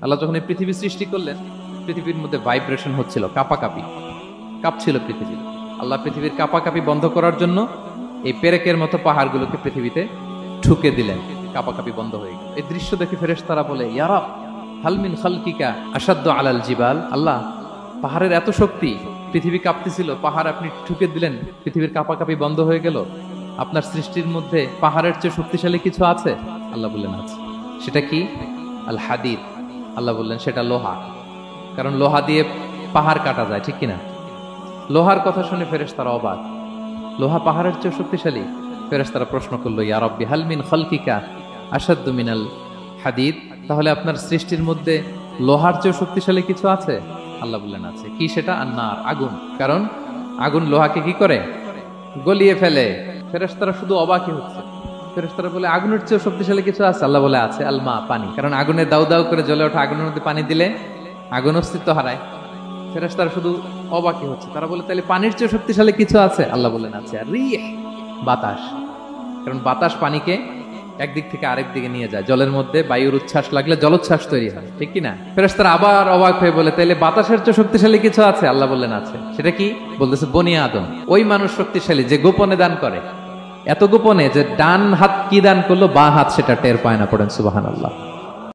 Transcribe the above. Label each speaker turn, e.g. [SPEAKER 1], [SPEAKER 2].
[SPEAKER 1] আল্লাহ যখন এই পৃথিবী সৃষ্টি করলেন, পৃথিবীর মধ্যে ভাইব্রেশন হচ্ছিল, কাঁপাকাঁপি, কাঁপছিল পৃথিবী। আল্লাহ পৃথিবীর কাঁপাকাঁপি বন্ধ করার জন্য এই পেরেকের মতো পাহাড়গুলোকে পৃথিবীতে ঠুকে দিলেন, কাঁপাকাঁপি বন্ধ হয়ে গেল। এই দৃশ্য দেখে ফেরেশতারা বলে, ইয়া রাব হাল মিন খালকিকা আশাদ্দু আলাল জিবাল। আল্লাহ, পাহাড়ের এত শক্তি, পৃথিবী কাঁপতেছিল, পাহাড় আপনি ঠুকে দিলেন, পৃথিবীর কাঁপাকাঁপি বন্ধ হয়ে গেল। আপনার সৃষ্টির মধ্যে পাহাড়ের চেয়ে শক্তিশালী কিছু আছে? আল্লাহ বললেন আছে। সেটা কি? আল হাদিদ। আল্লাহ বললেন সেটা লোহা, কারণ লোহা দিয়ে পাহাড় কাটা যায়, ঠিক কিনা? লোহার কথা শুনে ফেরেশতারা অবাক, লোহা পাহাড়ের চেয়ে শক্তিশালী? ফেরেশতারা প্রশ্ন করলো, ইয়া রাব্বি হাল মিন খালকিকা আশাদ্দু মিনাল হাদিদ। তাহলে আপনার সৃষ্টির মধ্যে লোহার চেয়ে শক্তিশালী কিছু আছে? আল্লাহ বললেন আছে। কি সেটা? আন্নার, আগুন। কারণ আগুন লোহাকে কি করে? গলিয়ে ফেলে। ফেরেশতারা শুধু অবাকই হচ্ছে। ফেরেশতারা বলে, আগুনের চেয়ে শক্তিশালী কিছু আছে? আল্লাহ বলে আছে, আলমা, পানি। কারণ আগুনে দাউ দাউ করে জ্বলে ওঠা আগুনের মধ্যে পানি দিলে আগুন অস্তিত্ব হারায়। ফেরেশতারা শুধু অবাকই হচ্ছে। তারা বলে, তাহলে পানির চেয়ে শক্তিশালী কিছু আছে? আল্লাহ বলেন আছে। আর রিহ, বাতাস। কারণ বাতাস পানিকে একদিক থেকে আরেক দিকে নিয়ে যায়। জলের মধ্যে বায়ুর উচ্ছ্বাস লাগলে জলোচ্ছ্বাস তৈরি হয়, ঠিক কিনা? ফেরেশতারা আবার অবাক হয়ে বলে, তাহলে বাতাসের চেয়ে শক্তিশালী কিছু আছে? আল্লাহ বললেন আছে। সেটা কি? বলতেছে বনি আদম। ওই মানুষ শক্তিশালী যে গোপনে দান করে, এত গোপনে যে ডান হাত কি দান করলো, বাঁ হাত সেটা টের পায় না। পড়েন সুবহানাল্লাহ।